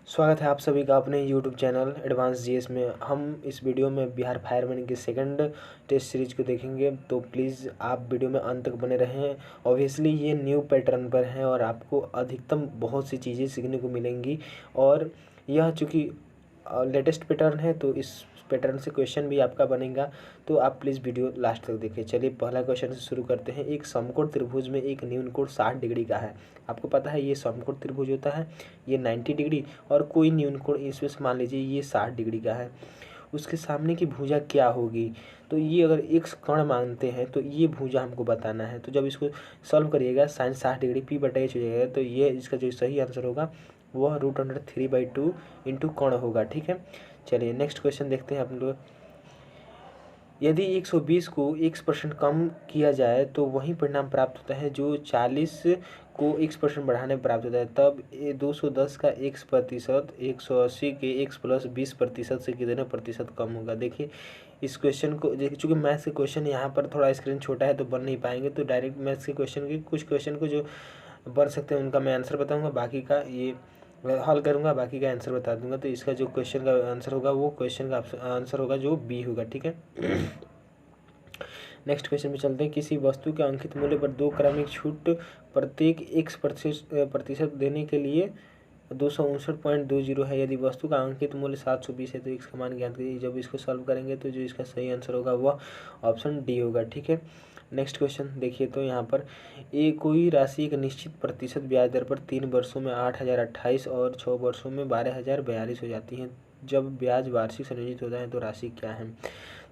स्वागत है आप सभी का अपने YouTube चैनल एडवांस जीएस में। हम इस वीडियो में बिहार फायरमैन की सेकंड टेस्ट सीरीज को देखेंगे, तो प्लीज़ आप वीडियो में अंत तक बने रहें। ऑब्वियसली ये न्यू पैटर्न पर है और आपको अधिकतम बहुत सी चीज़ें सीखने को मिलेंगी। और यह चूँकि लेटेस्ट पैटर्न है तो इस पैटर्न से क्वेश्चन भी आपका बनेगा, तो आप प्लीज़ वीडियो लास्ट तक देखिए। चलिए पहला क्वेश्चन से शुरू करते हैं। एक समकोण त्रिभुज में एक न्यून कोण 60 डिग्री का है। आपको पता है ये समकोण त्रिभुज होता है, ये 90 डिग्री और कोई न्यून कोण इसमें से मान लीजिए ये 60 डिग्री का है। उसके सामने की भुजा क्या होगी? तो ये अगर x कोण मांगते हैं तो ये भुजा हमको बताना है। तो जब इसको सॉल्व करिएगा साइन 60 डिग्री p/h हो जाएगा, तो ये इसका जो सही आंसर होगा वह √3/2 इंटू कोण होगा। ठीक है, चलिए नेक्स्ट क्वेश्चन देखते हैं आप लोग। यदि 120 को x% कम किया जाए तो वही परिणाम प्राप्त होता है जो 40 को x% बढ़ाने में प्राप्त होता है। तब 210 का x% 180 के x प्लस 20% से कितने प्रतिशत कम होगा? देखिए इस क्वेश्चन को, देखिए चूँकि मैथ्स के क्वेश्चन यहाँ पर थोड़ा स्क्रीन छोटा है तो बन नहीं पाएंगे, तो डायरेक्ट मैथ्स के क्वेश्चन के कुछ क्वेश्चन को जो बन सकते हैं उनका मैं आंसर बताऊँगा, बाकी का ये हल करूँगा, बाकी का आंसर बता दूंगा। तो इसका जो क्वेश्चन का आंसर होगा वो क्वेश्चन का आंसर होगा जो बी होगा। ठीक है, नेक्स्ट क्वेश्चन पे चलते हैं। किसी वस्तु के अंकित मूल्य पर 2 क्रमिक छूट प्रत्येक x% देने के लिए 259.20 है। यदि वस्तु का अंकित मूल्य 720 है तो x का मान ज्ञात कीजिए। जब इसको सॉल्व करेंगे तो जो इसका सही आंसर होगा वह ऑप्शन डी होगा। ठीक है, नेक्स्ट क्वेश्चन देखिए। तो यहाँ पर कोई राशि एक निश्चित प्रतिशत ब्याज दर पर 3 वर्षों में 8,028 और 6 वर्षों में 12,042 हो जाती है। जब ब्याज वार्षिक संयोजित होता है तो राशि क्या है?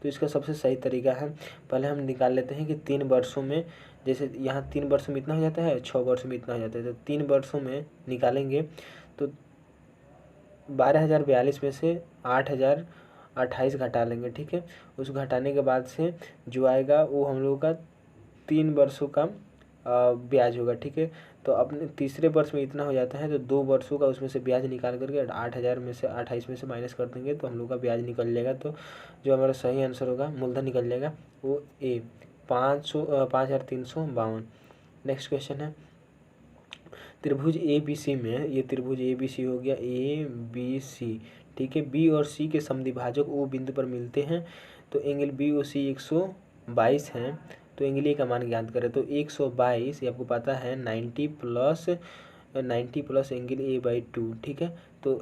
तो इसका सबसे सही तरीका है, पहले हम निकाल लेते हैं कि 3 वर्षों में, जैसे यहाँ 3 वर्षों में इतना हो जाता है, 6 वर्षों में इतना हो जाता है, तो 3 वर्षों में निकालेंगे तो 12,042 में से 8,028 घटा लेंगे। ठीक है, उस घटाने के बाद से जो आएगा वो हम लोगों का 3 वर्षों का ब्याज होगा। ठीक है, तो अपने तीसरे वर्ष में इतना हो जाता है तो 2 वर्षों का उसमें से ब्याज निकाल करके 8,000 में से 28 में से माइनस कर देंगे तो हम लोग का ब्याज निकल जाएगा। तो जो हमारा सही आंसर होगा मूलधन निकल जाएगा वो ए 5,352। नेक्स्ट क्वेश्चन है। त्रिभुज ए बी सी में, ये त्रिभुज ए बी सी हो गया, ए बी सी। ठीक है, बी और सी के समद्विभाजक ओ बिंदु पर मिलते हैं तो एंगल बी ओ सी 122 है। तो एंगल ए का मान ज्ञात करें तो 122 ये आपको पता है 90 प्लस एंगल a/2। ठीक है, तो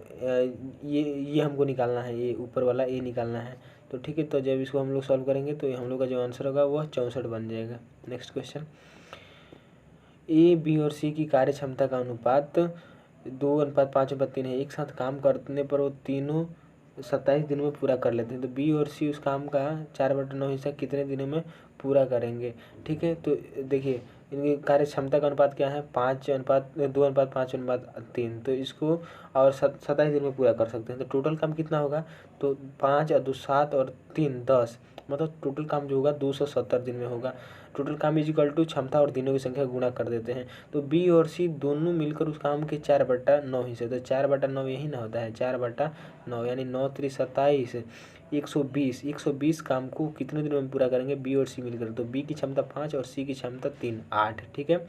ये हमको निकालना है, ये ऊपर वाला ए निकालना है। तो ठीक है, तो जब इसको हम लोग सॉल्व करेंगे तो हम लोग का जो आंसर होगा वह 64 बन जाएगा। Next question. ए बी और सी की कार्य क्षमता का अनुपात 2:5:3 है। एक साथ काम करने पर वो तीनों 27 दिनों में पूरा कर लेते हैं। तो बी और सी उस काम का 4/9 हिस्सा कितने दिनों में पूरा करेंगे? ठीक है, तो देखिए इनकी कार्य क्षमता का अनुपात क्या है, 5:2:5:3। तो इसको और 27 दिन में पूरा कर सकते हैं। तो टोटल काम कितना होगा, तो 5 और 2 7 और 3 10, मतलब टोटल काम जो होगा 270 दिन में होगा। टोटल काम इजिकल टू क्षमता और दिनों की संख्या गुणा कर देते हैं। तो बी और सी दोनों मिलकर उस काम के 4/9 हिस्से, तो 4/9 यही ना होता है, 4/9 यानी 9 3 27 120 काम को कितने दिनों में पूरा करेंगे बी और सी मिलकर? तो बी की क्षमता 5 और सी की क्षमता 3 8। ठीक है,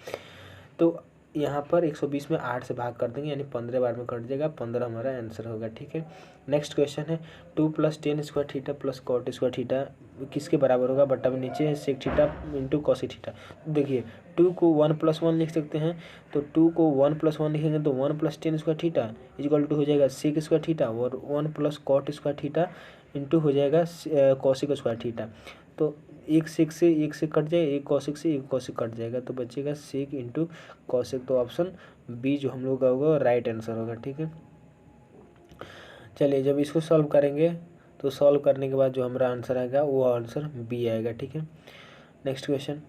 तो यहाँ पर 120 में 8 से भाग कर देंगे यानी 15 बार में कट जाएगा, 15 हमारा आंसर होगा। ठीक है, नेक्स्ट क्वेश्चन है। 2 + tan square theta plus cot square theta किसके बराबर होगा? बट्टा में नीचे है sec theta into cosec theta. देखिए 2 को 1 + 1 लिख सकते हैं, तो 2 को 1 + 1 लिखेंगे तो 1 + tan square theta equal to हो जाएगा सेक स्क्वायर थीटा और 1 + कॉट स्क्वायर थीटा इंटू हो जाएगा कॉसिक स्क्वायर थीटा। तो एक सेक से एक से कट जाए, एक कौशिक से एक कौशिक कट जाएगा, तो बचेगा सेक इंटू कौशिक। तो ऑप्शन बी जो हम लोग का होगा राइट आंसर होगा। ठीक है, चलिए जब इसको सॉल्व करेंगे तो सॉल्व करने के बाद जो हमारा आंसर आएगा वो आंसर बी आएगा। ठीक है, नेक्स्ट क्वेश्चन।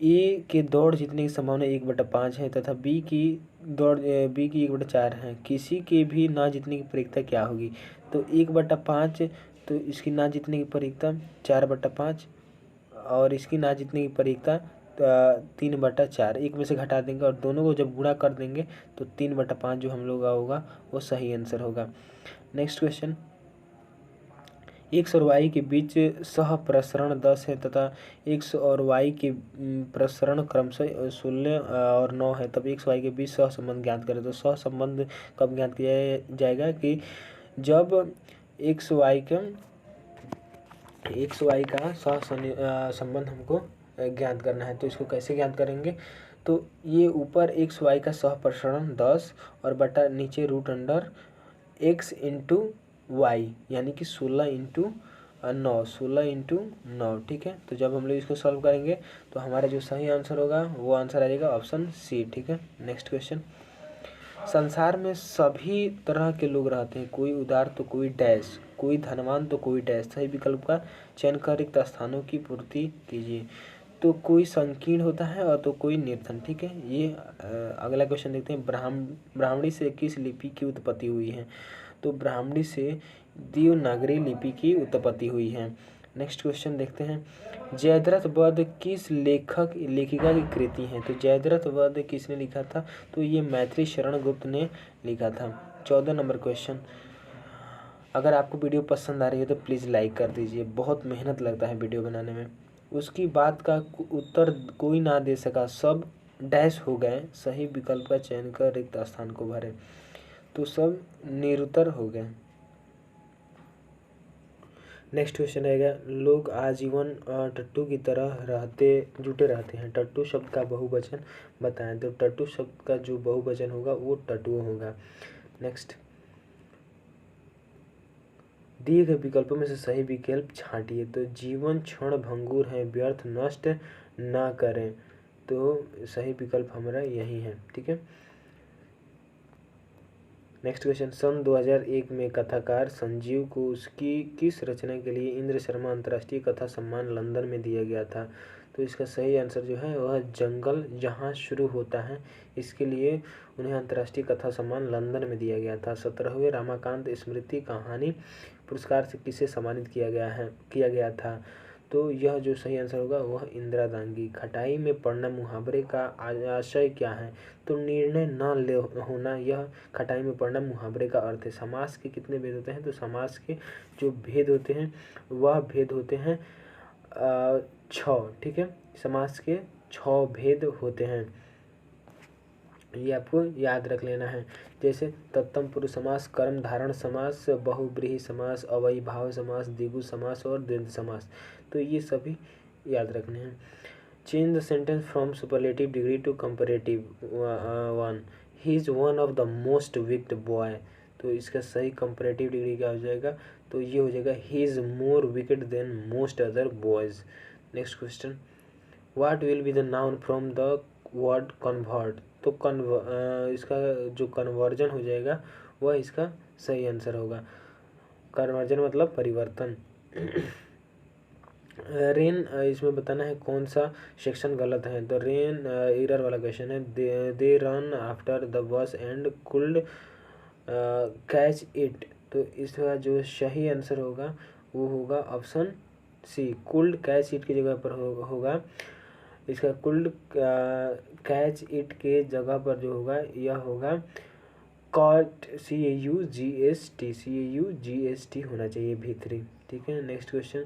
ए के दौड़ जीतने की संभावना 1/5 है तथा बी की 1/4 है। किसी के भी ना जीतने की प्रवृत्ति क्या होगी? तो 1/5, तो इसकी ना जीतने की प्रवृत्ति 4/5 और इसकी ना जीतने की प्रवृत्ति 3/4। एक में से घटा देंगे और दोनों को जब गुणा कर देंगे तो 3/5 जो हम लोग का होगा वो सही आंसर होगा। Next question. x और y के बीच सह प्रसरण 10 है तथा x और y के प्रसरण क्रमशः 16 और 9 है, तब x y के बीच सह संबंध ज्ञात करें। तो सह संबंध कब ज्ञात किया जाएगा कि जब x y का सह संबंध हमको ज्ञात करना है। तो इसको कैसे ज्ञात करेंगे, तो ये ऊपर x y का सह प्रसरण 10 और बटा नीचे root under x into Y यानी कि 16 इंटू 9, ठीक है। तो जब हम लोग इसको सॉल्व करेंगे तो हमारा जो सही आंसर होगा वो आंसर आ जाएगा ऑप्शन सी, ठीक है। नेक्स्ट क्वेश्चन, संसार में सभी तरह के लोग रहते हैं, कोई उदार तो कोई डैश, कोई धनवान तो कोई डैश, सही विकल्प का चयन कर रिक्त स्थानों की पूर्ति कीजिए। तो कोई संकीर्ण होता है और तो कोई निर्धन, ठीक है। ये अगला क्वेश्चन देखते हैं, ब्राह्मणी से किस लिपि की उत्पत्ति हुई है। तो ब्राह्मणी से देवनागरी लिपि की उत्पत्ति हुई है। नेक्स्ट क्वेश्चन देखते हैं, जयद्रथ वध किस लेखिका की कृति है। तो जयद्रथ वध किसने लिखा था, तो ये मैथिली शरण गुप्त ने लिखा था। 14 नंबर क्वेश्चन, अगर आपको वीडियो पसंद आ रही है तो प्लीज़ लाइक कर दीजिए, बहुत मेहनत लगता है वीडियो बनाने में। उसकी बात का उत्तर कोई ना दे सका, सब डैश हो गए, सही विकल्प का चयन कर रिक्त स्थान को भरे। तो सब निरुत्तर हो गए। नेक्स्ट क्वेश्चन रहेगा, लोग आजीवन टट्टू की तरह जुटे रहते हैं, टट्टू शब्द का बहुवचन बताएं। तो टट्टू शब्द का जो बहुवचन होगा वो टट्टू होगा। नेक्स्ट, दिए गए विकल्पों में से सही विकल्प छांटिए। तो जीवन क्षण भंगुर है, व्यर्थ नष्ट ना करें। तो सही विकल्प हमारा यही है, ठीक है। नेक्स्ट क्वेश्चन, सन 2001 में कथाकार संजीव को उसकी किस रचना के लिए इंद्र शर्मा अंतर्राष्ट्रीय कथा सम्मान लंदन में दिया गया था। तो इसका सही आंसर जो है वह जंगल जहां शुरू होता है, इसके लिए उन्हें अंतर्राष्ट्रीय कथा सम्मान लंदन में दिया गया था। 17वें रामाकांत स्मृति कहानी पुरस्कार से किसे सम्मानित किया गया था। तो यह जो सही आंसर होगा वह इंदिरा गांधी। खटाई में पड़ना मुहावरे का आशय क्या है। तो निर्णय न ले होना, यह खटाई में पड़ना मुहावरे का अर्थ है। समास के कितने भेद होते हैं, तो समास के जो भेद होते हैं वह भेद होते हैं 6, ठीक है। समास के 6 भेद होते हैं, ये आपको याद रख लेना है। जैसे तत्तम पुरुष समास, कर्म धारण समास, बहुब्रीहि समास, अव्ययीभाव समास, द्विगु समास और द्वंद्व समास। तो ये सभी याद रखने हैं। Change the sentence from superlative degree to comparative one, he is one of the most wicked boy. तो इसका सही कंपैरेटिव डिग्री क्या हो जाएगा, तो ये हो जाएगा he is more wicked than most other boys. Next question, what will be the noun from the word convert. तो इसका जो कन्वर्जन हो जाएगा वह इसका सही आंसर होगा। कन्वर्जन मतलब परिवर्तन। रेन, इसमें बताना है कौन सा सेक्शन गलत है। तो रेन एरर वाला क्वेश्चन है। They run after the bus and could catch it. तो इसका जो सही आंसर होगा वो होगा option C, could catch it की जगह पर होगा इसका कुल्ड कैच इट के जगह पर जो होगा यह होगा कॉट, CAUGST होना चाहिए V3, ठीक है। Next question,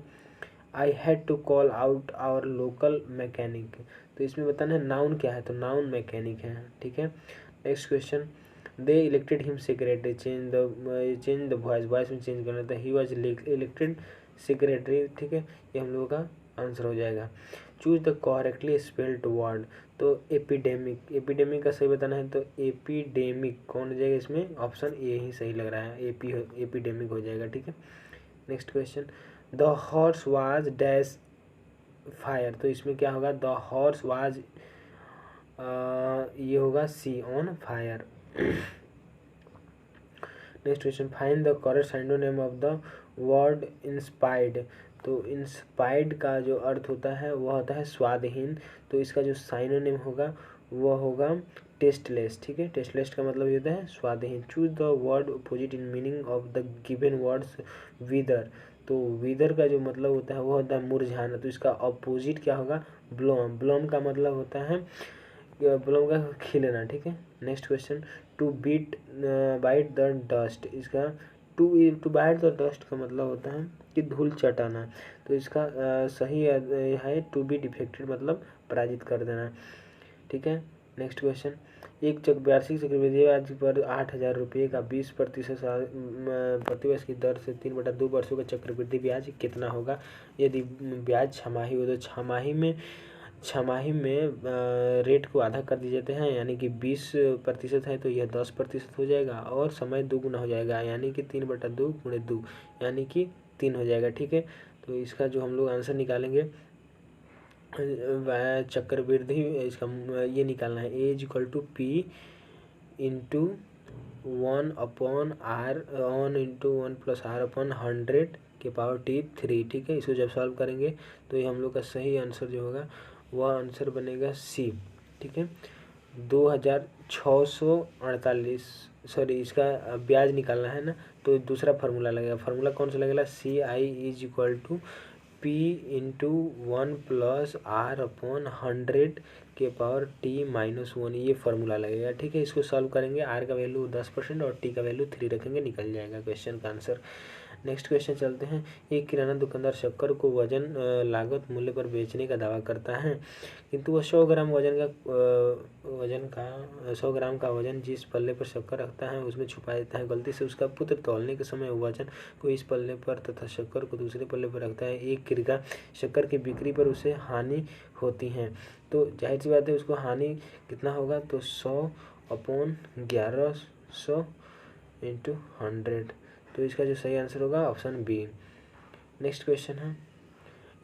I had to call out our local mechanic. तो इसमें बताना है नाउन क्या है, तो नाउन मैकेनिक है, ठीक है। Next question, they elected him secretary, change the voice में चेंज करना था, ही वॉज इलेक्टेड सेक्रेटरी, ठीक है। ये हम लोगों का आंसर हो जाएगा। Choose the correctly spelled word. तो एपिडेमिक का सही बताना है, तो एपिडेमिक कौन हो जाएगा इसमें, ऑप्शन ए ही सही लग रहा है, एपिडेमिक हो जाएगा, ठीक है। Next question, the horse was dash fire. तो इसमें क्या होगा, द हॉर्स वाज ये होगा C, on fire. Next question, find the correct synonym of the word inspired. तो इंस्पायर्ड का जो अर्थ होता है वह होता है स्वादहीन। तो इसका जो सिनोनिम होगा वह होगा टेस्टलेस, ठीक है। टेस्टलेस का मतलब ये होता है स्वादहीन। Choose the word opposite in meaning of the given words wither. तो विदर का जो मतलब होता है वह होता है मुरझाना। तो इसका अपोजिट क्या होगा, ब्लोम। ब्लोम का मतलब होता है ब्लोम का खिलना, ठीक है। Next question, to bite the dust. इसका टू बाइट द डस्ट का मतलब होता है कि धूल चटाना। तो इसका सही है टू बी डिफेक्टेड, मतलब पराजित कर देना। ठीक है, नेक्स्ट क्वेश्चन, एक वार्षिक चक्रवृद्धि ब्याज पर 8,000 रुपये का 20% प्रतिवर्ष की दर से 3/2 वर्षों का चक्रवृद्धि ब्याज कितना होगा। यदि ब्याज छमाही हो तो छमाही में रेट को आधा कर दिए जाते हैं, यानी कि 20% है तो यह 10% हो जाएगा, और समय 2 गुना हो जाएगा, यानी कि 3/2 × 2 यानी कि 3 हो जाएगा। ठीक है, तो इसका जो हम लोग आंसर निकालेंगे चक्रवृद्धि, इसका ये निकालना है A = P × 1/R 1 + R/100⁻³ ठीक है, इसको जब सॉल्व करेंगे तो ये हम लोग का सही आंसर जो होगा वह आंसर बनेगा C। ठीक है, 2648, सॉरी इसका ब्याज निकालना है ना, तो दूसरा फार्मूला लगेगा। फार्मूला कौन सा लगेगा, CI = P × 1 + R/100⁻T-1, ये फार्मूला लगेगा। ठीक है, इसको सॉल्व करेंगे, R का वैल्यू 10% और T का वैल्यू 3 रखेंगे, निकल जाएगा क्वेश्चन का आंसर। नेक्स्ट क्वेश्चन चलते हैं, एक किराना दुकानदार शक्कर को वजन लागत मूल्य पर बेचने का दावा करता है, किंतु वह 100 ग्राम का वजन जिस पल्ले पर शक्कर रखता है उसमें छुपा देता है। गलती से उसका पुत्र तौलने के समय वजन को इस पल्ले पर तथा शक्कर को दूसरे पल्ले पर रखता है। एक गिरगा शक्कर की बिक्री पर उसे हानि होती है, तो जाहिर सी बात है उसको हानि कितना होगा, तो 100/1100 × 100। तो इसका जो सही आंसर होगा ऑप्शन बी। नेक्स्ट क्वेश्चन है,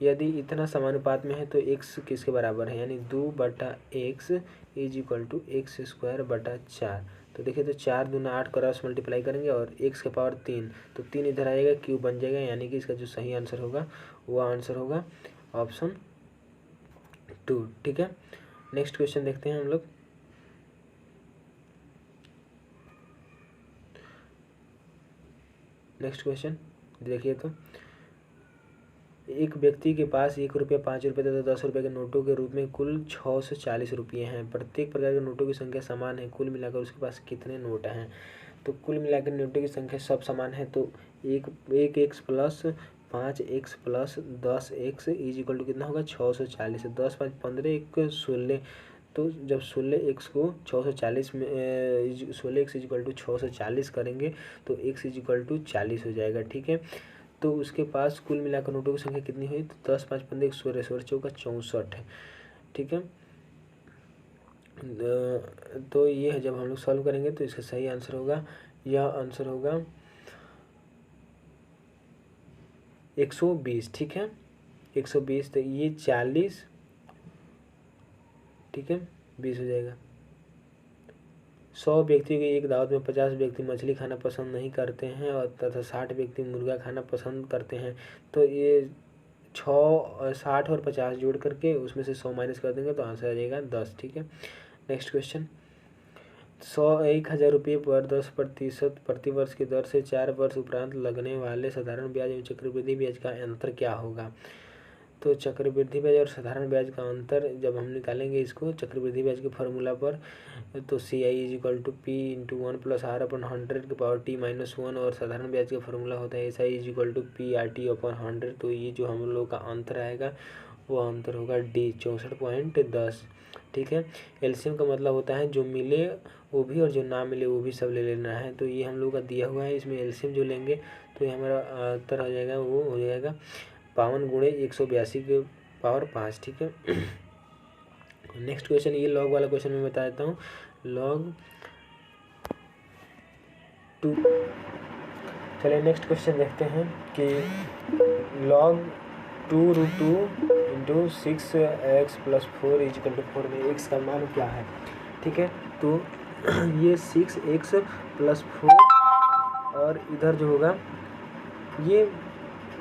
यदि इतना समानुपात में है तो x किसके बराबर है, यानी 2/x = x²/4। तो देखिए, तो 4 दूना 8 क्रॉस मल्टीप्लाई करेंगे और x की पावर 3, तो 3 इधर आ जाएगा, क्यूब बन जाएगा, यानी कि इसका जो सही आंसर होगा वह आंसर होगा ऑप्शन 2। ठीक है, नेक्स्ट क्वेश्चन देखते हैं हम लोग। नेक्स्ट क्वेश्चन देखिए, तो एक व्यक्ति के पास 1 रुपया, 5 रुपये तथा 10 रुपये के नोटों के रूप में कुल 640 रुपये हैं। प्रत्येक प्रकार के नोटों की संख्या समान है, कुल मिलाकर उसके पास कितने नोट हैं। तो कुल मिलाकर नोटों की संख्या सब समान है, तो 1x + 5x + 10x = कितना होगा, 640। 10 5 15, 1 16, तो जब 16x को 640 में 16x = 640 करेंगे तो x = 40 हो जाएगा। ठीक है, तो उसके पास कुल मिलाकर नोटों की संख्या कितनी हुई, तो 10 5 15 16 16 चौका 64 है। ठीक है, तो ये है, जब हम लोग सॉल्व करेंगे तो इसका सही आंसर होगा, यह आंसर होगा 120। ठीक है, 120, तो ये 40, ठीक है, 20 हो जाएगा। 100 व्यक्तियों की एक दावत में 50 व्यक्ति मछली खाना पसंद नहीं करते हैं और तथा 60 व्यक्ति मुर्गा खाना पसंद करते हैं, तो ये 60 और 50 जोड़ करके उसमें से 100 माइनस कर देंगे तो आंसर आ जाएगा 10। ठीक है, नेक्स्ट क्वेश्चन, 1,000 रुपये पर 10% प्रतिवर्ष की दर से 4 वर्ष उपरांत लगने वाले साधारण ब्याज एवं चक्रवृद्धि ब्याज का अंतर क्या होगा। तो चक्रवृद्धि ब्याज और साधारण ब्याज का अंतर जब हम निकालेंगे इसको चक्रवृद्धि ब्याज के फार्मूला पर, तो CI = P × 1 + R/100⁻T-1, और साधारण ब्याज का फार्मूला होता है SI = PRT/100। तो ये जो हम लोग का अंतर आएगा वो अंतर होगा D 64.10। ठीक है, एलसीएम का मतलब होता है जो मिले वो भी और जो ना मिले वो भी सब ले लेना है। तो ये हम लोग का दिया हुआ है, इसमें एलसीएम जो लेंगे तो ये हमारा उत्तर हो जाएगा, वो हो जाएगा 52 × 182 की पावर 5। ठीक है, नेक्स्ट क्वेश्चन, ये लॉग वाला क्वेश्चन मैं बता देता हूँ। log 2, चलिए नेक्स्ट क्वेश्चन देखते हैं कि log 2√2 × 6x + 4 = 4 में x का मान क्या है। ठीक है, तो ये 6x + 4 और इधर जो होगा ये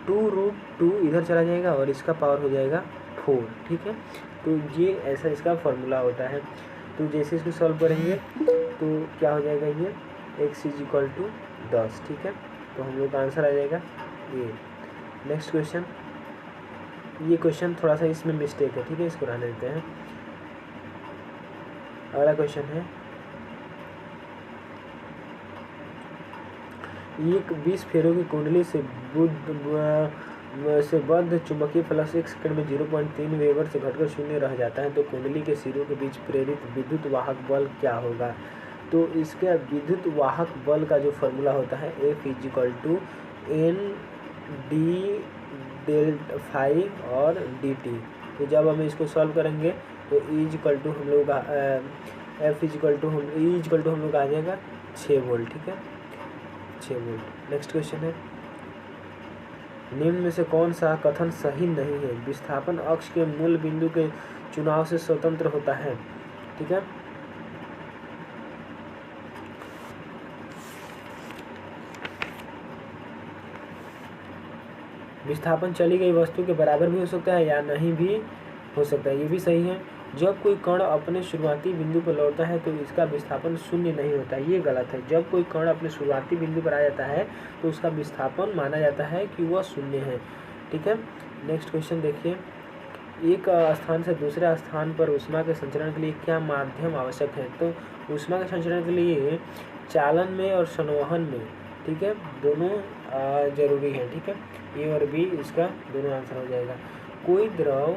2√2 इधर चला जाएगा और इसका पावर हो जाएगा 4। ठीक है, तो ये ऐसा इसका फॉर्मूला होता है। तो जैसे इसको सॉल्व करेंगे तो क्या हो जाएगा, ये x = 10। ठीक है, तो हम लोग का आंसर आ जाएगा ये। नेक्स्ट क्वेश्चन, ये क्वेश्चन थोड़ा सा इसमें मिस्टेक है, ठीक है, इसको रहने देते हैं। अगला क्वेश्चन है, एक 20 फेरों की कुंडली से बद्ध चुंबकीय फ्लक्स 1 सेकंड में 0.3 वेबर से घटकर शून्य रह जाता है तो कुंडली के सिरों के बीच प्रेरित विद्युत वाहक बल क्या होगा। तो इसके विद्युत वाहक बल का जो फॉर्मूला होता है F = N d और dt। तो जब हम इसको सॉल्व करेंगे तो E हम लोग हम लोग आ जाएगा 6 वोल्ट। ठीक है, 6 वोल्ट। नेक्स्ट क्वेश्चन है, निम्न में से कौन सा कथन सही नहीं है। विस्थापन अक्ष के मूल बिंदु के चुनाव से स्वतंत्र होता है। ठीक है, विस्थापन चली गई वस्तु के बराबर भी हो सकता है या नहीं भी हो सकता है, ये भी सही है। जब कोई कण अपने शुरुआती बिंदु पर लौटता है तो इसका विस्थापन शून्य नहीं होता, ये गलत है। जब कोई कण अपने शुरुआती बिंदु पर आ जाता है तो उसका विस्थापन माना जाता है कि वह शून्य है। ठीक है, नेक्स्ट क्वेश्चन देखिए, एक स्थान से दूसरे स्थान पर ऊष्मा के संचरण के लिए क्या माध्यम आवश्यक है। तो ऊष्मा के संचरण के लिए चालन में और संवहन में, ठीक है, दोनों जरूरी है। ठीक है, ए और बी इसका दोनों आंसर हो जाएगा। कोई द्रव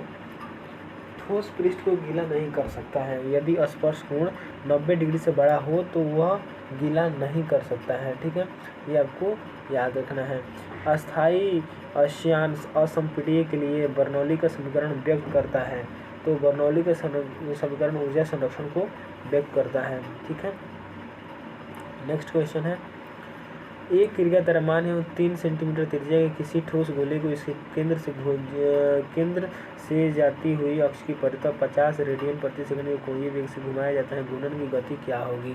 ठोस पृष्ठ को गीला नहीं कर सकता है। यदि स्पर्श कोण 90 डिग्री से बड़ा हो तो वह गीला नहीं कर सकता है। ठीक है, ये आपको याद रखना है। अस्थायी अक्षांश असंपीड्य के लिए बर्नौली का समीकरण व्यक्त करता है। तो बर्नौली का समीकरण ऊर्जा संरक्षण को व्यक्त करता है। ठीक है, नेक्स्ट क्वेश्चन है, एक क्रिया द्रव्यमान एवं 3 सेंटीमीटर त्रिज्या के किसी ठोस गोले को इसके केंद्र से जाती हुई अक्ष की परिधि 50 रेडियन प्रति सेकंड के कोणीय वेग से घुमाया जाता है। घूर्णन की गति क्या होगी।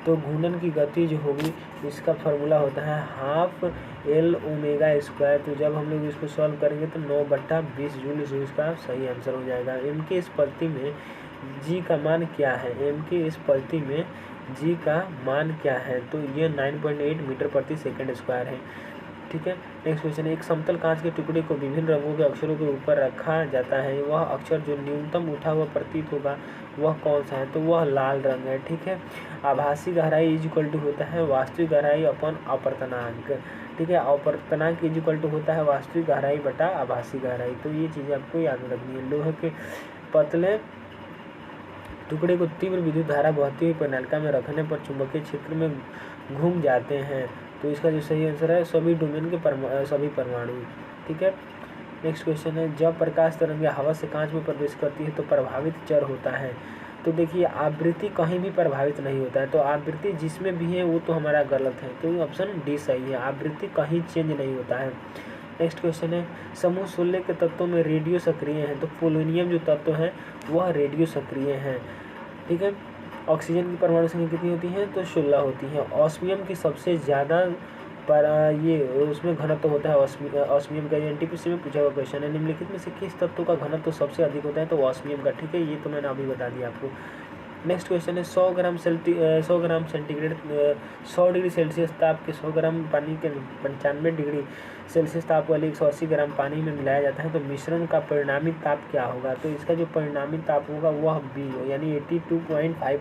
तो घूर्णन की गति जो होगी इसका फॉर्मूला होता है हाफ L ओमेगा स्क्वायर। तो जब हम लोग इसको सॉल्व करेंगे तो 9/20 जूल इसका सही आंसर हो जाएगा। एम के इस पद्धति में जी का मान क्या है। एम के इस पद्धति में जी का मान क्या है। तो ये 9.8 मीटर प्रति सेकंड स्क्वायर है। ठीक है, नेक्स्ट क्वेश्चन है, एक समतल कांच के टुकड़े को विभिन्न रंगों के अक्षरों के ऊपर रखा जाता है। वह अक्षर जो न्यूनतम उठा हुआ प्रतीत होगा वह कौन सा है। तो वह लाल रंग है। ठीक है, आभासी गहराई = होता है वास्तविक गहराई अपन अपवर्तनांक। ठीक है, अपवर्तनांक = होता है वास्तविक गहराई बटा आभासी गहराई। तो ये चीज़ें आपको याद रखनी है। लोहे के पतले टुकड़े को तीव्र विद्युत धारा बहती हुई प्रणालिका में रखने पर चुंबकीय क्षेत्र में घूम जाते हैं। तो इसका जो सही आंसर है सभी डोमेन के सभी परमाणु। ठीक है, नेक्स्ट क्वेश्चन है, जब प्रकाश तरंगें हवा से कांच में प्रवेश करती है तो प्रभावित चर होता है। तो देखिए आवृत्ति कहीं भी प्रभावित नहीं होता है। तो आवृत्ति जिसमें भी है वो तो हमारा गलत है। तो ऑप्शन डी सही है, आवृत्ति कहीं चेंज नहीं होता है। नेक्स्ट क्वेश्चन है, समूह 16 के तत्वों में रेडियो सक्रिय हैं। तो पोलोनियम जो तत्व है वह रेडियो सक्रिय है। ठीक है, ऑक्सीजन की परमाणु संख्या कितनी होती है। तो 16 होती है। ऑस्मियम की सबसे ज़्यादा पर ये उसमें घनत्व होता है ऑस्मियम का। एनटीपीसी में पूछा हुआ क्वेश्चन है, निम्नलिखित में से किस तत्व का घनत्व सबसे अधिक होता है। तो ऑस्मियम का। ठीक है, ये तो मैंने अभी बता दिया आपको। नेक्स्ट क्वेश्चन है, 100 ग्राम सेंटीग्रेड 100 डिग्री सेल्सियस ताप के 100 ग्राम पानी के 95 डिग्री सेल्सियस ताप वाले 180 ग्राम पानी में मिलाया जाता है। तो मिश्रण का परिणामी ताप क्या होगा। तो इसका जो परिणामी ताप होगा वह बी यानी 82.5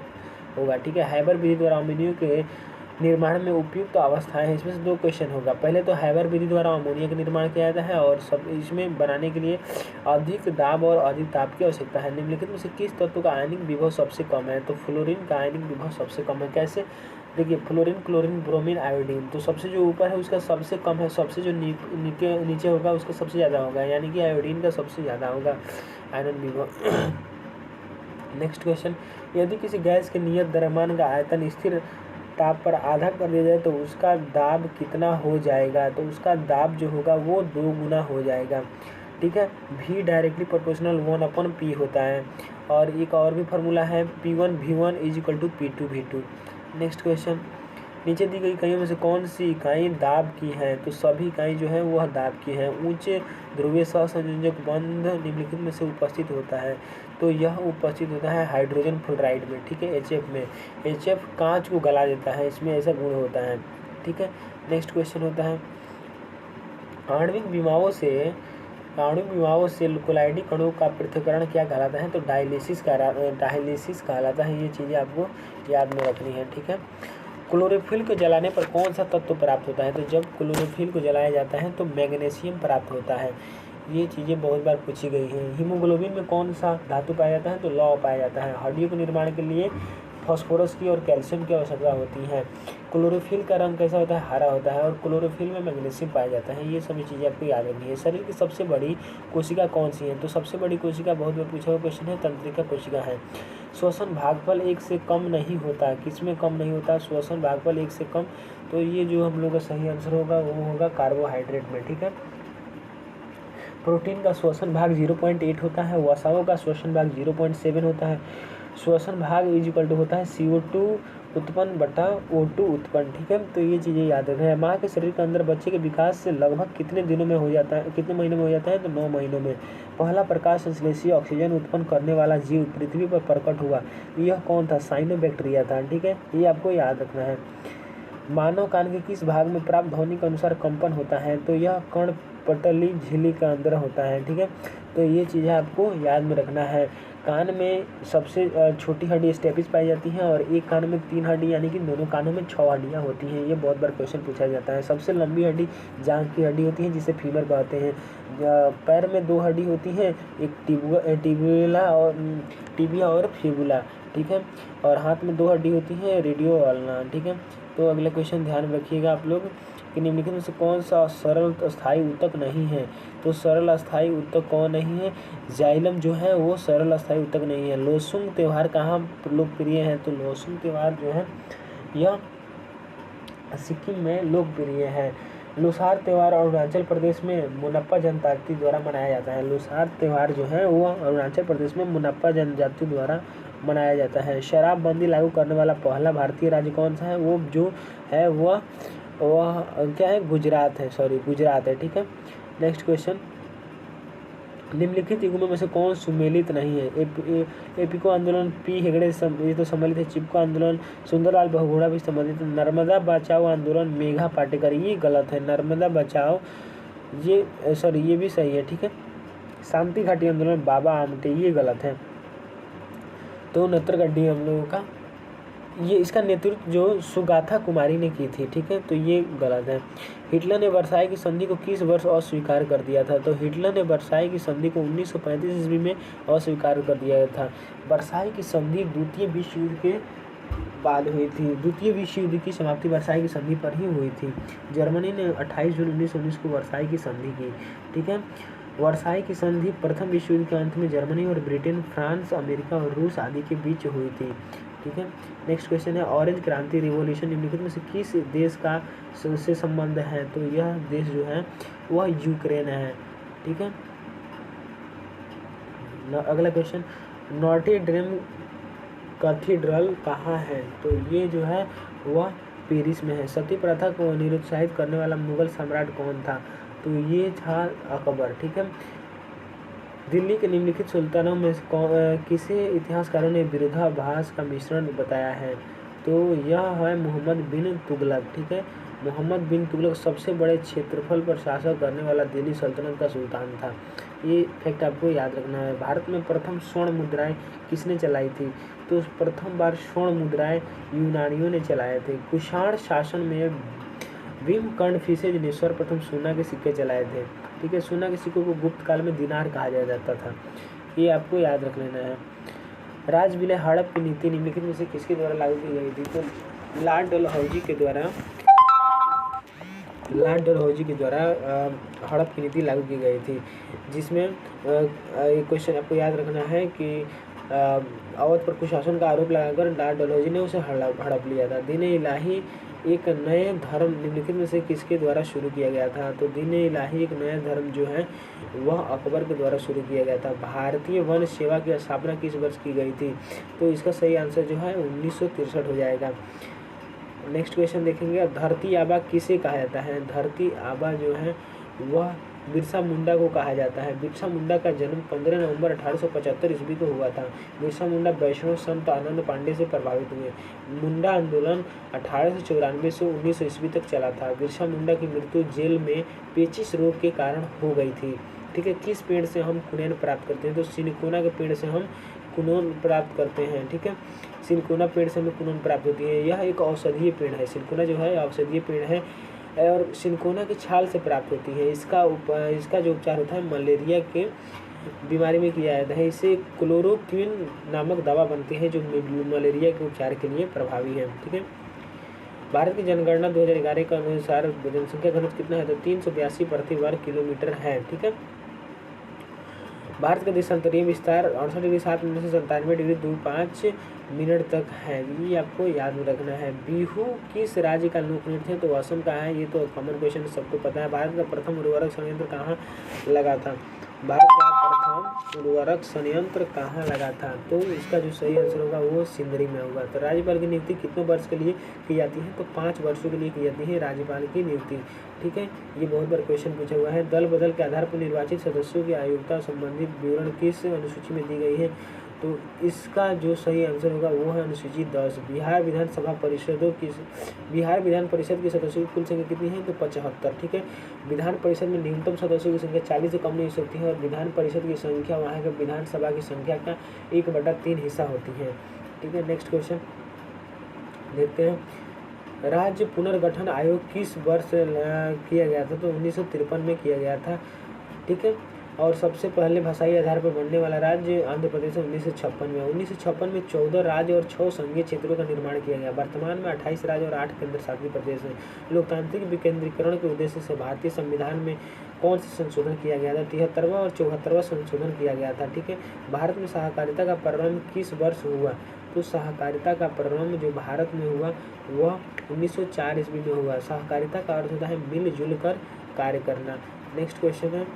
होगा। ठीक है, हैबर विधि द्वारा अमोनिया के निर्माण में उपयुक्त अवस्थाएं हैं। इसमें से 2 क्वेश्चन होगा। पहले तो हैबर विधि द्वारा अमोनिया का निर्माण किया जाता है और सब इसमें बनाने के लिए अधिक दाब और अधिक ताप की आवश्यकता है। निम्नलिखित में से किस तत्व का आयनिक विभव सबसे कम है। तो फ्लोरीन का आयनिक विभव सबसे कम है। कैसे, देखिए फ्लोरीन, क्लोरीन, ब्रोमीन, आयोडीन। तो सबसे जो ऊपर है उसका सबसे कम है, सबसे जो नीचे होगा उसका सबसे ज़्यादा होगा, यानी कि आयोडीन का सबसे ज़्यादा होगा आयनन विभव। नेक्स्ट क्वेश्चन, यदि किसी गैस के नियत द्रव्यमान का आयतन स्थिर ताप पर आधा कर दिया जाए तो उसका दाब कितना हो जाएगा। तो उसका दाब जो होगा वो 2 गुना हो जाएगा। ठीक है, V डायरेक्टली प्रोपोर्शनल 1/P होता है। और एक और भी फार्मूला है P1 V1 = P2 V2। Next question, नीचे दी गई इकाइयों में से कौन सी इकाई दाब की है। तो सभी इकाई जो है वह दाब की है। ऊंचे ध्रुवीय सहसंयोजक बंध निम्नलिखित में से उपस्थित होता है। तो यह उपस्थित होता है हाइड्रोजन फ्लोराइड में। ठीक है, HF में। HF कांच को गला देता है, इसमें ऐसा गुण होता है। ठीक है, नेक्स्ट क्वेश्चन होता है, आणविक विमाओं से कोलाइडी कणों का पृथक्करण क्या कहलाता है। तो डायलिसिस कहलाता है। ये चीज़ें आपको याद में रखनी है। ठीक है, क्लोरोफिल को जलाने पर कौन सा तत्व प्राप्त होता है? तो जब क्लोरोफिल को जलाया जाता है तो मैग्नीशियम प्राप्त होता है। ये चीज़ें बहुत बार पूछी गई हैं। हीमोग्लोबिन में कौन सा धातु पाया जाता है? तो लौह पाया जाता है। हड्डियों के निर्माण के लिए फास्फोरस की और कैल्शियम की आवश्यकता होती है। क्लोरोफिल का रंग कैसा होता है? हरा होता है। और क्लोरोफिल में मैग्नीशियम पाया जाता है। ये सभी चीज़ें आपको याद रखनी है। शरीर की सबसे बड़ी कोशिका कौन सी है? तो सबसे बड़ी कोशिका बहुत बार पूछा हुआ क्वेश्चन है, तंत्रिका कोशिका है। श्वसन भागफल 1 से कम नहीं होता। किसमें कम नहीं होता? श्वसन भागफल 1 से कम। तो ये जो हम लोग का सही आंसर होगा वो होगा कार्बोहाइड्रेट में। ठीक है। प्रोटीन का श्वसन भाग 0.8 होता है। वसाओं का श्वसन भाग 0.7 होता है। श्वसन भाग इक्वल टू होता है CO2 उत्पन्न बटा O2 उत्पन्न। ठीक है। तो ये चीज़ें याद रखना है। माँ के शरीर के अंदर बच्चे के विकास से लगभग कितने दिनों में हो जाता है, कितने महीनों में हो जाता है? तो 9 महीनों में। पहला प्रकाश संश्लेषी ऑक्सीजन उत्पन्न करने वाला जीव पृथ्वी पर प्रकट हुआ, यह कौन था? साइनोबैक्टीरिया था। ठीक है। ये आपको याद रखना है। मानव कान के किस भाग में प्राप्त ध्वनि के अनुसार कंपन होता है? तो यह कर्णपटली झिल्ली के अंदर होता है। ठीक है। तो ये चीज़ें आपको याद में रखना है। कान में सबसे छोटी हड्डी स्टेपिस पाई जाती है और एक कान में 3 हड्डी यानी कि दोनों कानों में 6 हड्डियाँ होती हैं। ये बहुत बार क्वेश्चन पूछा जाता है। सबसे लंबी हड्डी जांघ की हड्डी होती है जिसे फीमर कहते हैं। पैर में 2 हड्डी होती हैं, एक टिबिया और फिबुला। ठीक है। और हाथ में 2 हड्डी होती हैं, रेडियो अल्ना। ठीक है। तो अगला क्वेश्चन ध्यान रखिएगा आप लोग कि निम्नलिखित में से कौन सा सरल अस्थायी ऊतक नहीं है? तो सरल अस्थायी ऊतक कौन नहीं है? जाइलम जो है वो सरल अस्थायी ऊतक नहीं है। लोसुंग त्यौहार कहाँ लोकप्रिय है? तो लोसुंग त्यौहार जो है यह सिक्किम में लोकप्रिय है। लुसार त्यौहार अरुणाचल प्रदेश में मुनप्पा जनजाति द्वारा मनाया जाता है। लुसार त्यौहार जो है वो अरुणाचल प्रदेश में मुनप्पा जनजाति द्वारा मनाया जाता है। शराबबंदी लागू करने वाला पहला भारतीय राज्य कौन सा है? वो जो है वह क्या है? गुजरात है। गुजरात है। ठीक है। नेक्स्ट क्वेश्चन, निम्नलिखित युग्मों में से कौन सुमेलित नहीं है? एपिको आंदोलन, पी हेगड़े ये तो सम्मिलित है। चिपको आंदोलन, सुंदरलाल बहुगुणा भी सम्मिलित है। नर्मदा बचाओ आंदोलन, मेघा पाटेकर, ये गलत है। नर्मदा बचाओ ये भी सही है। ठीक है। शांति घाटी आंदोलन, बाबा आमटे, ये गलत है। तो नत्रगड्डी हम लोगों का ये इसका नेतृत्व जो सुगाथा कुमारी ने की थी। ठीक है। तो ये गलत है। हिटलर ने वर्साई की संधि को किस वर्ष अस्वीकार कर दिया था? तो हिटलर ने वर्साई की संधि को 1935 ईस्वी में अस्वीकार कर दिया गया था। वर्साई की संधि द्वितीय विश्व युद्ध के बाद हुई थी। द्वितीय विश्व युद्ध की समाप्ति वर्साई की संधि पर ही हुई थी। जर्मनी ने 28 जून 1919 को वर्साई की संधि की। ठीक है। वर्साई की संधि प्रथम विश्व युद्ध के अंत में जर्मनी और ब्रिटेन, फ्रांस, अमेरिका और रूस आदि के बीच हुई थी। ठीक है। नेक्स्ट क्वेश्चन है, ऑरेंज क्रांति रिवॉल्यूशन निम्नलिखित में से किस देश का से संबंध है? तो यह देश जो है वह यूक्रेन है। ठीक है। अगला क्वेश्चन, नॉर्टे ड्रेम कैथीड्रल कहाँ है? तो ये जो है वह पेरिस में है। सती प्रथा को निरुत्साहित करने वाला मुगल सम्राट कौन था? तो ये था अकबर। ठीक है। दिल्ली के निम्नलिखित सुल्तानों में किसे इतिहासकारों ने विरोधाभास का मिश्रण बताया है? तो यह है मोहम्मद बिन तुगलक। ठीक है। मोहम्मद बिन तुगलक सबसे बड़े क्षेत्रफल पर शासन करने वाला दिल्ली सल्तनत का सुल्तान था। ये फैक्ट आपको याद रखना है। भारत में प्रथम स्वर्ण मुद्राएं किसने चलाई थी? तो प्रथम बार स्वर्ण मुद्राएं यूनानियों ने चलाए थे। कुषाण शासन में भीम कर्णफिसेज ने सर्वप्रथम सोना के सिक्के चलाए थे। ठीक है। सोना के सिक्कों को गुप्त काल में दिनार कहा जाता था। ये आपको याद रख लेना है। राज विलय हड़प की नीति निम्नलिखित में से किसके द्वारा लागू की गई थी? तो लॉर्ड डलहौजी के द्वारा हड़प की नीति लागू की गई थी, जिसमें एक क्वेश्चन आपको याद रखना है कि अवध पर कुशासन का आरोप लगाकर लॉर्ड डलहौजी ने उसे हड़प लिया था। दीन इलाही एक नए धर्म निम्नलिखित में से किसके द्वारा शुरू किया गया था? तो दीन इलाही एक नया धर्म जो है वह अकबर के द्वारा शुरू किया गया था। भारतीय वन सेवा की स्थापना किस वर्ष की गई थी? तो इसका सही आंसर जो है 1963 हो जाएगा। नेक्स्ट क्वेश्चन देखेंगे, धरती आबा किसे कहा जाता है? धरती आबा जो है वह बिरसा मुंडा को कहा जाता है। बिरसा मुंडा का जन्म 15 नवंबर 1875 ईस्वी को हुआ था। बिरसा मुंडा वैष्णव संत आनंद पांडे से प्रभावित हुए। मुंडा आंदोलन 1894 से 1900 ईस्वी तक चला था। बिरसा मुंडा की मृत्यु जेल में पेचिश रोग के कारण हो गई थी। ठीक है। किस पेड़ से हम कुनैन प्राप्त करते हैं? तो सिनकोना के पेड़ से हम कुनोन प्राप्त करते हैं, ठीक है। सिनकोना पेड़ से हमें कुनोन प्राप्त होती है। यह एक औषधीय पेड़ है, सिनकोना जो है औषधीय पेड़ है और सिनकोना की छाल से प्राप्त होती है। इसका जो उपचार होता है मलेरिया के बीमारी में किया जाता है। इससे क्लोरोक्विन नामक दवा बनती है जो मलेरिया के उपचार के लिए प्रभावी है, ठीक है। भारत की जनगणना 2011 के अनुसार जनसंख्या घनत्व कितना है, तो 382 प्रति वर्ग किलोमीटर है, ठीक है। भारत का देशांतरीय विस्तार 68.7 तक है, ये आपको याद में रखना है। बिहू किस राज्य का लोक नृत्य है, तो असम का है, ये तो कॉमन क्वेश्चन सबको पता है। भारत का प्रथम उर्वरक संयंत्र कहाँ लगा था, भारत का प्रथम उर्वरक संयंत्र कहाँ लगा था, तो इसका जो सही आंसर होगा वो सिंदरी में होगा। तो राज्यपाल की नियुक्ति कितने वर्ष के लिए की जाती है, तो 5 वर्षों के लिए की जाती है राज्यपाल की नियुक्ति, ठीक है। ये बहुत बार क्वेश्चन पूछा हुआ है। दल बदल के आधार पर निर्वाचित सदस्यों की आयोग्यता संबंधित विवरण किस अनुसूची में दी गई है, तो इसका जो सही आंसर होगा वो है अनुसूची 10। बिहार विधान परिषद के सदस्यों की कुल संख्या कितनी है, तो 75, ठीक है। विधान परिषद में न्यूनतम सदस्यों की संख्या 40 से कम नहीं हो सकती है और विधान परिषद की संख्या वहाँ के विधानसभा की संख्या का 1/3 हिस्सा होती है, ठीक है। नेक्स्ट क्वेश्चन देखते हैं। राज्य पुनर्गठन आयोग किस वर्ष किया गया था, तो 1953 में किया गया था, ठीक है। और सबसे पहले भाषाई आधार पर बनने वाला राज्य आंध्र प्रदेश 1956 में। 1956 में 14 राज्य और 6 संघीय क्षेत्रों का निर्माण किया गया। वर्तमान में 28 राज्य और 8 केंद्र शासित प्रदेश हैं। लोकतांत्रिक विकेंद्रीकरण के उद्देश्य से भारतीय संविधान में कौन सा संशोधन किया गया था, 73वां और 74वां संशोधन किया गया था, ठीक है। भारत में सहकारिता का प्रारंभ किस वर्ष हुआ, तो सहकारिता का प्रारंभ जो भारत में हुआ वह 1904 ईस्वी में हुआ। सहकारिता का अर्थ होता है मिलजुल कर कार्य करना। नेक्स्ट क्वेश्चन है,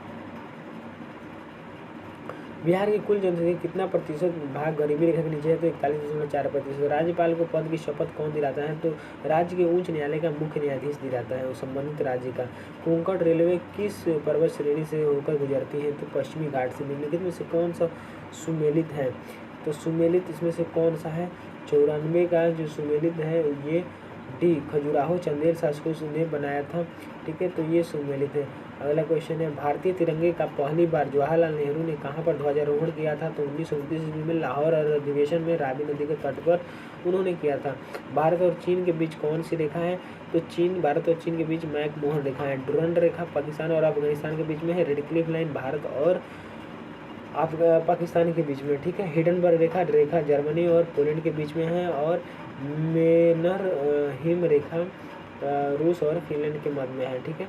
बिहार की कुल जनसंख्या कितना प्रतिशत भाग गरीबी रेखा के नीचे है, तो 41.4%। राज्यपाल को पद की शपथ कौन दिलाता है, तो राज्य के उच्च न्यायालय का मुख्य न्यायाधीश दिलाता है संबंधित राज्य का। कोंकण रेलवे किस पर्वत श्रेणी से होकर गुजरती है, तो पश्चिमी घाट से। निम्नलिखित में से कौन सा सुमेलित है, तो सुमेलित इसमें से कौन सा है, 94 का जो सुमेलित है ये डी खजुराहो चंदेल शासकों ने बनाया था, ठीक है, तो ये सुमेलित है। अगला क्वेश्चन है, भारतीय तिरंगे का पहली बार जवाहरलाल नेहरू ने कहाँ पर ध्वजारोहण किया था, तो 1929 ईस्वी में लाहौर अधिवेशन में रावी नदी के तट पर उन्होंने किया था। भारत और चीन के बीच कौन सी रेखा है, तो भारत और चीन के बीच मैकमोहन रेखा है। डुरंड रेखा पाकिस्तान और अफगानिस्तान के बीच में है। रेड क्लिफ लाइन भारत और पाकिस्तान के बीच में, ठीक है। हिडनबर्ग रेखा जर्मनी और पोलैंड के बीच में है और मेनर हिम रेखा रूस और फिनलैंड के मध्य में है, ठीक है।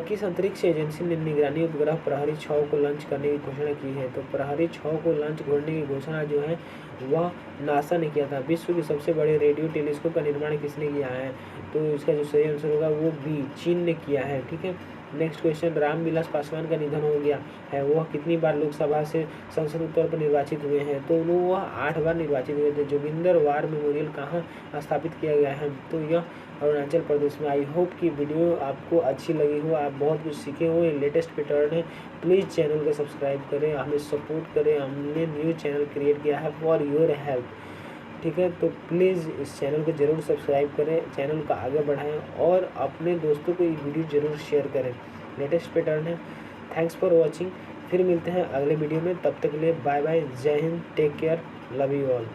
किस अंतरिक्ष एजेंसी ने निगरानी उपग्रह प्रहरी 6 को लॉन्च करने की घोषणा की है, तो प्रहरी 6 को लॉन्च करने की घोषणा जो है वह नासा ने किया था। विश्व के सबसे बड़े रेडियो टेलीस्कोप का निर्माण किसने किया है, तो इसका जो सही आंसर होगा वो बी चीन ने किया है, ठीक है। नेक्स्ट क्वेश्चन, रामविलास पासवान का निधन हो गया है, वह कितनी बार लोकसभा से सांसद के तौर पर निर्वाचित हुए हैं, तो वह 8 बार निर्वाचित हुए थे। जोगिंदर वार मेमोरियल कहाँ स्थापित किया गया है, तो यह अरुणाचल प्रदेश में। आई होप कि वीडियो आपको अच्छी लगी हो, आप बहुत कुछ सीखे हो, ये लेटेस्ट पैटर्न है। प्लीज़ चैनल को सब्सक्राइब करें, हमें सपोर्ट करें, हमने न्यू चैनल क्रिएट किया है फॉर योर हेल्प, ठीक है। तो प्लीज़ इस चैनल को ज़रूर सब्सक्राइब करें, चैनल को आगे बढ़ाएं और अपने दोस्तों को ये वीडियो ज़रूर शेयर करें। लेटेस्ट पैटर्न है। थैंक्स फॉर वॉचिंग, फिर मिलते हैं अगले वीडियो में, तब तक के लिए बाय बाय, जय हिंद, take care, love you all.